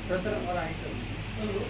Sir और आई लगेगा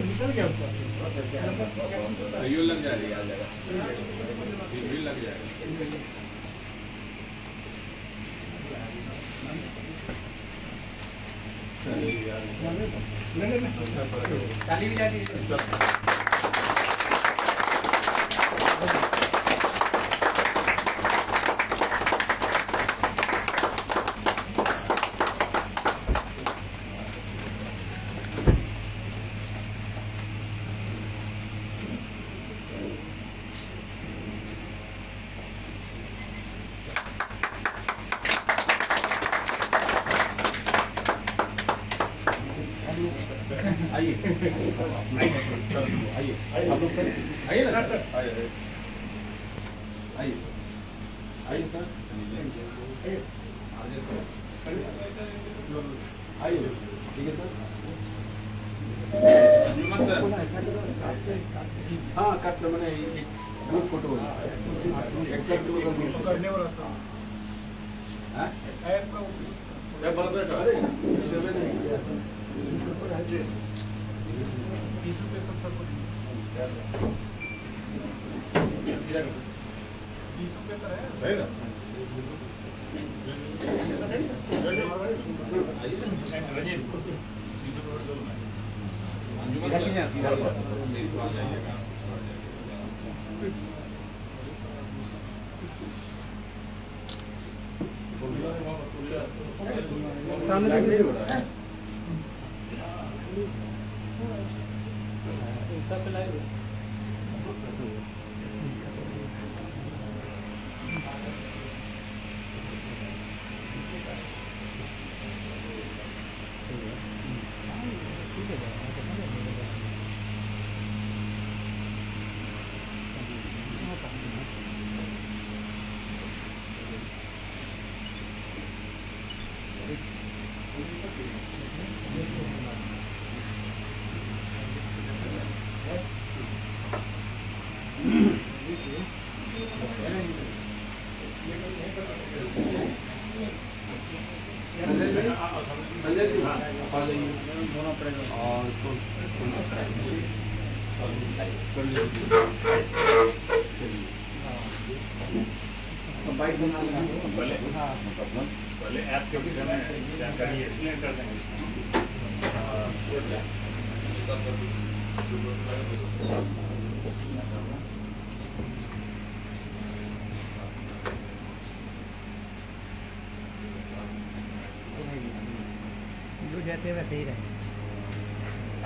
निकल गया लग जाएगा लग जाएगा ताली भी जाती है। आइए आप लोग सर आइए ना सर आइए सर आइए ठीक है सर हाँ कट मैंने ग्रुप फोटो एक्सेप्ट करने वाला सामने पहले ऐप के विषय में जानकारी एक्सप्लेन कर देंगे। जो जाते वैसे ही रहे।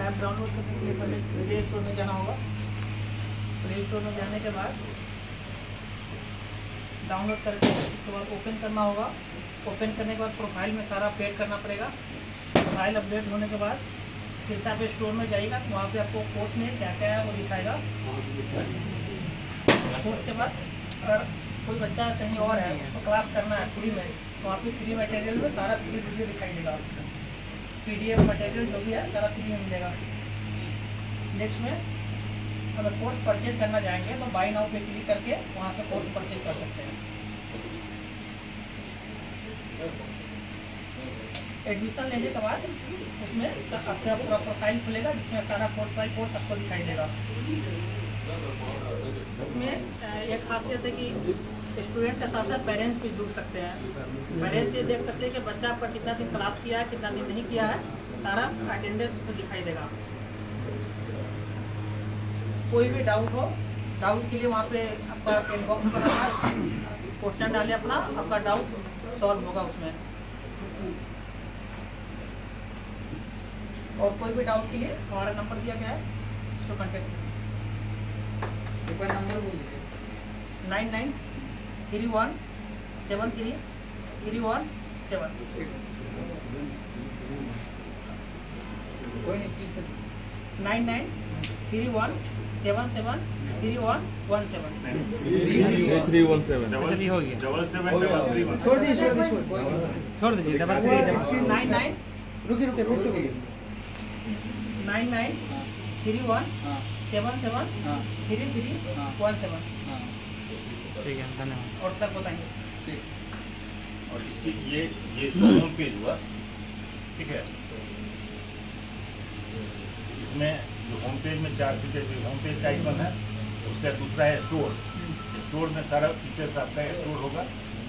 ऐप डाउनलोड करने के लिए पहले प्ले स्टोर में जाना होगा। प्ले स्टोर में जाने के बाद डाउनलोड करके उसके बाद ओपन करना होगा। ओपन करने के बाद प्रोफाइल में सारा अपडेट करना पड़ेगा। प्रोफाइल अपडेट होने के बाद फिर से आप स्टोर में जाइएगा तो वहाँ पे आपको कोर्स में क्या क्या है वो दिखाएगा। कोर्स के बाद अगर कोई बच्चा कहीं और है उसको क्लास करना है फ्री में तो आपको फ्री मटेरियल में सारा फ्री वीडियो दिखाई देगा। PDF मटेरियल जो भी है सारा फ्री में मिलेगा। नेक्स्ट में अगर कोर्स परचेज करना चाहेंगे तो बाय नाउ पे क्लिक करके वहाँ से कोर्स परचेज कर सकते हैं। एडमिशन लेने के बाद उसमें आपका पूरा प्रोफाइल खुलेगा जिसमें सारा कोर्स बाय कोर्स आपको दिखाई देगा। इसमें एक खासियत है कि स्टूडेंट के साथ साथ पेरेंट्स भी जुड़ सकते हैं। पेरेंट्स ये देख सकते हैं कि बच्चा आपका कितना दिन क्लास किया है, कितना दिन नहीं किया है, सारा अटेंडेंस को दिखाई देगा। कोई भी डाउट हो, डाउट के लिए वहाँ पे आपका इनबॉक्स बना है, क्वेश्चन डालिए अपना, आपका डाउट सॉल्व होगा उसमें। और कोई भी डाउट के लिए हमारा नंबर दिया गया है, इस पर कॉन्टेक्ट करिए। एक बार नंबर बोल दीजिए। 9931733117। कोई नहीं, प्लीज 9931773117। 317 हो गया, छोड़ दीजिए 99 रुकिए 9931773317। ठीक है, धन्यवाद। और सर बताएंगे। ठीक। और इसकी ये इसका होम पेज हुआ, ठीक है। इसमें जो होम पेज में 4 फीचर, होम पेज का आइकन है, उसका दूसरा है स्टोर। स्टोर में सारा फीचर्स आपका स्टोर होगा।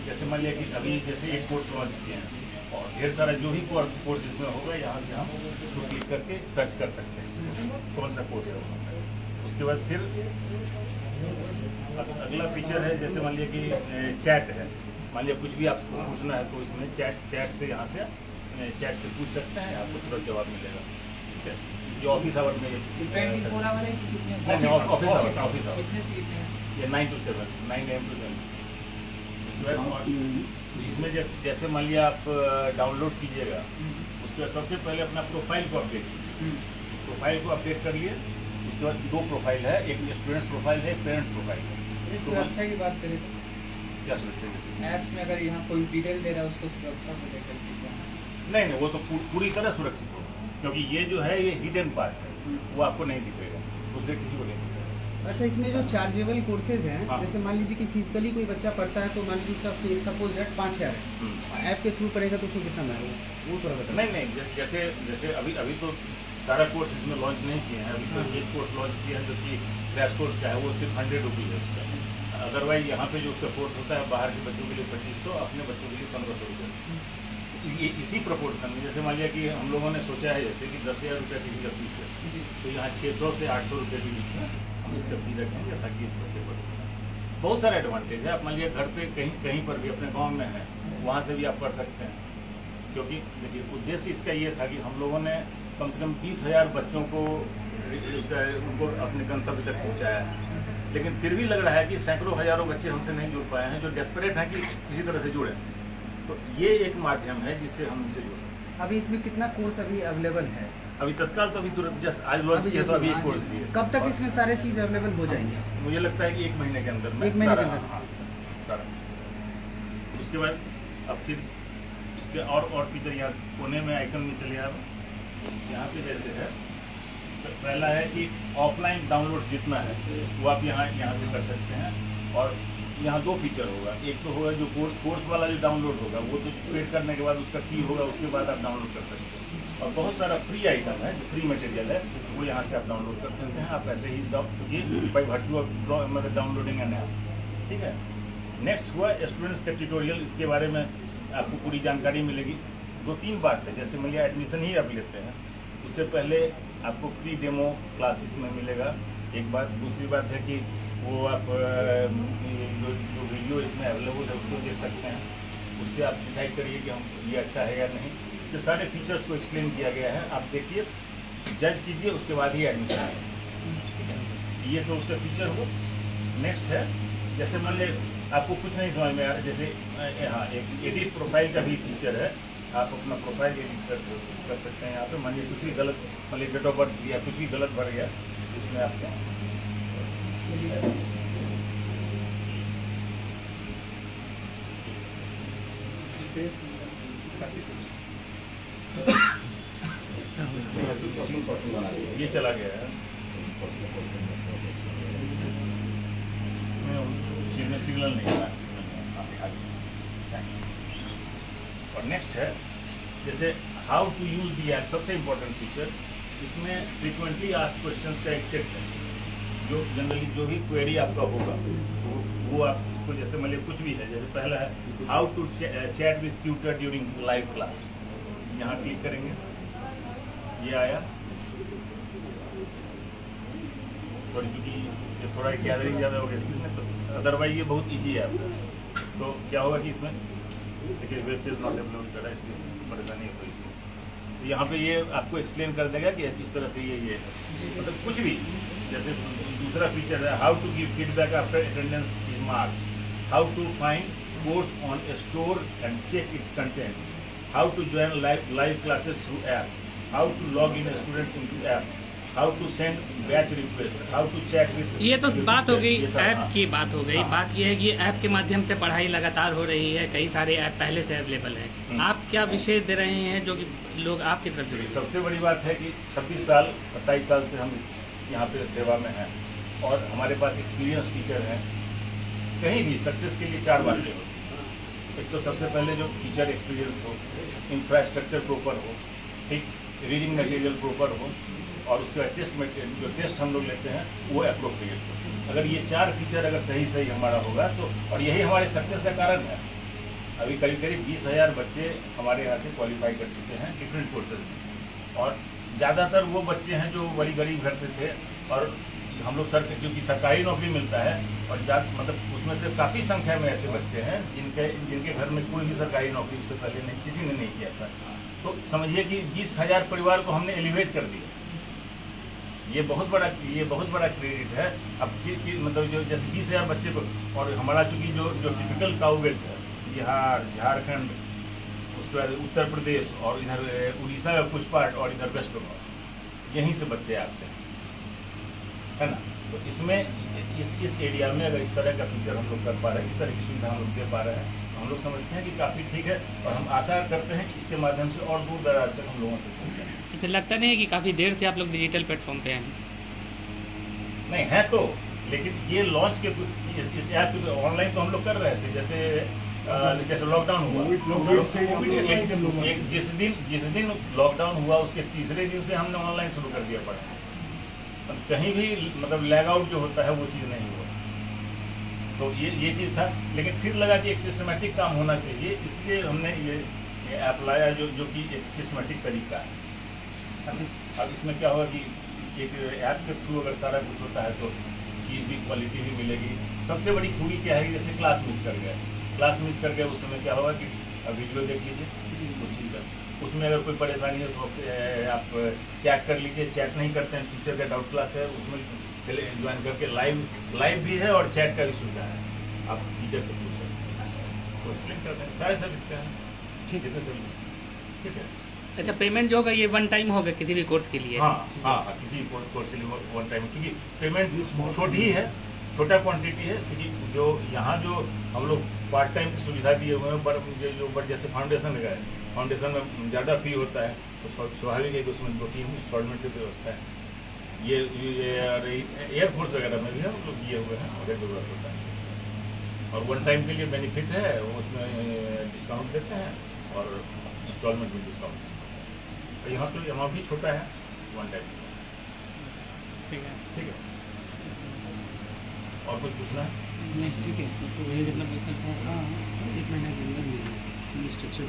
जैसे मान लिया कि अभी जैसे एक कोर्स लॉन्च किए हैं और ढेर सारा जो भी कोर्स इसमें होगा, यहाँ से हम इसको क्लिक करके सर्च कर सकते हैं कौन सा कोर्स है। उसके बाद फिर अगला फीचर है, जैसे मान लिया कि चैट है। मान लिया कुछ भी आपको पूछना है तो इसमें चैट से यहाँ से चैट से पूछ सकते हैं, आपको तुरंत जवाब मिलेगा। ठीक है, ये ऑफिस आवर में ऑफिस आवर है कि कितने? ऑफिस आवर कितने से कितने हैं? ये 9 to 7, 9 AM to 7। इसमें जैसे मान लिया आप डाउनलोड कीजिएगा, उसके बाद सबसे पहले अपना प्रोफाइल को अपडेट कीजिए। प्रोफाइल को अपडेट कर लिए, उसके बाद 2 प्रोफाइल है, एक स्टूडेंट्स प्रोफाइल है, एक पेरेंट्स प्रोफाइल है। सुरक्षा की बात करें तो क्या सुरक्षा? ऐप्स में अगर यहाँ कोई डिटेल दे रहा है उसको सुरक्षा को लेकर के क्या? नहीं, वो तो पूरी तरह सुरक्षित होगा, क्योंकि ये जो है ये हिडन पार्ट है, वो आपको नहीं दिखेगा, दूसरे किसी को नहीं दिखेगा। अच्छा, इसमें जो चार्जेबल कोर्सेज हैं, हाँ। जैसे मान लीजिए कि फिजिकली कोई बच्चा पढ़ता है तो मान लीजिए उसका फीस सपोज दैट 5000 है, ऐप के थ्रू पढ़ेगा तो उसको कितना मिलेगा, वो थोड़ा बताइए। नहीं, जैसे अभी तो सारा कोर्स इसमें लॉन्च नहीं किए हैं। अभी तो एक कोर्स लॉन्च किया है जो कि क्रैश कोर्स का है, वो सिर्फ 100 रुपीज़ है उसका। अदरवाइज यहाँ पे जो उसका कोर्स होता है बाहर के बच्चों के लिए 2500, अपने बच्चों के लिए 1500 रुपये। इसी प्रोपोर्शन में जैसे मान लिया कि हम लोगों ने सोचा है जैसे कि 10,000 रुपये किसी का फीस है, तो यहाँ 600 से 800 रुपये के बीच में हम इसका फी रखेंगे ताकि बच्चे पढ़ सकें। बहुत सारे एडवांटेज है। आप मान लिया घर पे कहीं पर भी अपने गाँव में है, वहाँ से भी आप पढ़ सकते हैं। क्योंकि देखिए उद्देश्य इसका ये था कि हम लोगों ने कम से कम 20,000 बच्चों को उनको अपने गंतव्य तक पहुँचाया है, लेकिन फिर भी लग रहा है कि सैकड़ों हजारों बच्चे हमसे नहीं जुड़ पाए हैं जो डेस्परेट हैं कि किसी तरह से जुड़े। तो ये एक माध्यम है जिससे हम उनसे जुड़ सकते हैं। अभी इसमें कितना कोर्स अभी अवेलेबल है? अभी तत्काल तो अभी तुरंत जस्ट आज लॉन्च किया तो अभी एक कोर्स दिए। कब तक इसमें सारे चीज़ अवेलेबल हो जाएंगे? मुझे लगता है कि 1 महीने के अंदर में 1 महीने के अंदर? हाँ, सारा। उसके बाद अब फिर इसके और फीचर यहाँ कोने में आइकन में चले आप, यहाँ पे जैसे है तो पहला है कि ऑफलाइन डाउनलोड जितना है वो आप यहाँ से कर सकते हैं। और यहाँ 2 फीचर होगा, एक तो होगा जो कोर्स वाला जो डाउनलोड होगा वो तो पेड करने के बाद उसका की होगा, उसके बाद आप डाउनलोड कर सकते हैं। और बहुत सारा फ्री आइटम है जो फ्री मटेरियल है वो यहाँ से आप डाउनलोड कर सकते हैं। आप ऐसे ही चूँकि बाई वर्चुअल मतलब डाउनलोडिंग एन ऐप। ठीक है, नेक्स्ट हुआ स्टूडेंट्स का ट्यूटोरियल। इसके बारे में आपको पूरी जानकारी मिलेगी। 2-3 बात है, जैसे मान लिया एडमिशन ही आप लेते हैं, उससे पहले आपको फ्री डेमो क्लासेस में मिलेगा एक बात। दूसरी बात है कि वो आप जो वीडियो इसमें अवेलेबल है उसको देख सकते हैं, उससे आप डिसाइड करिए कि हम ये अच्छा है या नहीं। इसके सारे फीचर्स को एक्सप्लेन किया गया है, आप देखिए, जज कीजिए, उसके बाद ही एडमिशन है। ठीक है, ये सब उसका फीचर हो। नेक्स्ट है, जैसे मान लिया आपको कुछ नहीं समझ में आ रहा, जैसे हाँ एक एडिट प्रोफाइल का भी फीचर है। आप अपना प्रोफाइल एडिट कर सकते हैं यहाँ पे। मान लीजिए कुछ भी गलत, मान लीजिए डेट ऑफ बर्थ दिया, कुछ भी गलत भर गया, इसमें आपको ये चला गया है, सिग्नल नहीं है। और नेक्स्ट है जैसे how to use the app, सबसे इम्पोर्टेंट फीचर इसमें फ्रीक्वेंटली आस्क्ड क्वेश्चंस का एक सेट है। जो जनरली जो भी क्वेरी आपका होगा वो आप उसको आपको जैसे मतलब कुछ भी है, जैसे पहला है how to chat with tutor during live class, यहाँ क्लिक करेंगे, ये आया। सॉरी क्योंकि ये थोड़ा गैदरिंग ज़्यादा हो गया, तो अदरवाइज ये बहुत ईजी है आपका। तो क्या होगा कि इसमें देखिए वेब पेज नॉट अपलोड करा, इसकी परेशानी है कोई। तो यहाँ पे ये आपको एक्सप्लेन कर देगा कि इस तरह से ये मतलब कुछ भी, जैसे दूसरा फीचर है how to give feedback after attendance is marked, how to find course on a store and check its content, how to join live classes through app, how to log in students into app, how to send batch request, how to chat with. ये तो बात हो गई app की, बात हो गई। बात ये है कि ऐप के माध्यम से पढ़ाई लगातार हो रही है, कई सारे ऐप पहले से अवेलेबल है। आप क्या विशेष दे रहे हैं जो कि लोग आपकी तरफ जुड़े? सबसे बड़ी बात है कि 26 साल 27 साल से हम यहाँ पे सेवा में हैं और हमारे पास एक्सपीरियंस टीचर हैं। कहीं भी सक्सेस के लिए 4 बातें होती हैं। एक तो सबसे पहले जो टीचर एक्सपीरियंस हो, इंफ्रास्ट्रक्चर प्रॉपर हो, ठीक, रीडिंग मटेरियल प्रॉपर हो, और उसका जो टेस्ट हम लोग लेते हैं वो अप्रोप्रिएट हो। अगर ये 4 फीचर अगर सही हमारा होगा तो, और यही हमारे सक्सेस का कारण है। अभी करीब 20,000 बच्चे हमारे यहाँ से क्वालिफाई कर चुके हैं डिफरेंट कोर्सेज में, और ज़्यादातर वो बच्चे हैं जो बड़ी गरीब घर से थे, और हम लोग क्योंकि सरकारी नौकरी मिलता है, और मतलब उसमें से काफ़ी संख्या में ऐसे बच्चे हैं जिनके घर में कोई भी सरकारी नौकरी उससे पहले किसी ने नहीं किया था। तो समझिए कि 20,000 परिवार को हमने एलिवेट कर दिया। ये बहुत बड़ा क्रेडिट है। अब मतलब जो जैसे 20,000 बच्चे को, और हमारा चूँकि जो टिपिकल काउबेल्ट है, बिहार, झारखंड, उसके बाद उत्तर प्रदेश, और इधर उड़ीसा का कुछ पार्ट, और इधर वेस्ट बंगाल, यहीं से बच्चे आते हैं, है ना। तो इसमें इस एरिया में अगर इस तरह का फीचर हम लोग कर पा रहे हैं, इस तरह की सुविधा हम लोग दे पा रहे हैं, हम लोग समझते हैं कि काफ़ी ठीक है, और हम आशा करते हैं कि इसके माध्यम से और दूर दराज तक हम लोगों से पहुँचें। अच्छा, लगता नहीं है कि काफ़ी देर से आप लोग डिजिटल प्लेटफॉर्म पे हैं? नहीं है तो, लेकिन ये लॉन्च के इस ऐप ऑनलाइन तो हम लोग कर रहे थे। जैसे लॉकडाउन हुआ, जिस दिन लॉकडाउन हुआ उसके तीसरे दिन से हमने ऑनलाइन शुरू कर दिया पढ़ाई। कहीं भी मतलब लैग आउट जो होता है वो चीज़ नहीं हुआ। तो ये चीज़ था, लेकिन फिर लगा कि एक सिस्टमेटिक काम होना चाहिए, इसलिए हमने ये ऐप लाया जो कि एक सिस्टमेटिक तरीका है। अब इसमें क्या होगा कि एक ऐप के थ्रू अगर सारा कुछ होता है तो चीज़ भी, क्वालिटी भी मिलेगी। सबसे बड़ी खूबी क्या है कि जैसे क्लास मिस कर गया, उस समय क्या होगा कि वीडियो देख लीजिए, उसमें अगर कोई परेशानी है तो आप चैट कर लीजिए। चैट नहीं करते हैं, टीचर का डाउट क्लास है, उसमें ज्वाइन करके लाइव भी है और चैट का भी सुविधा है, आप टीचर से पूछ सकते हैं, तो एक्सप्लेन करते हैं, सारे सब लिखते हैं, ठीक है। अच्छा, पेमेंट जो होगा ये वन टाइम होगा किसी भी कोर्स के लिए? हाँ, किसी कोर्स के लिए वन टाइम, क्योंकि पेमेंट छोटी है, छोटा क्वांटिटी है, क्योंकि जो यहाँ जो हम लोग पार्ट टाइम की सुविधा दिए हुए हैं, बट जैसे फाउंडेशन लगाए, फाउंडेशन में ज़्यादा फी होता है, तो स्वाभाविक है कि उसमें 2-3 इंस्टॉलमेंट की व्यवस्था है। ये एयरफोर्स वगैरह में भी हम लोग किए हुए हैं, अगर जरूरत होता है। और वन टाइम के लिए बेनिफिट है, उसमें डिस्काउंट देते हैं, और इंस्टॉलमेंट में डिस्काउंट देते हैं। यहाँ तो अमाउंट भी छोटा है, वन टाइम। ठीक है। और कुछ पूछना है? ठीक है, तो ये कितना पैसा? 1 महीने के अंदर स्ट्रक्चर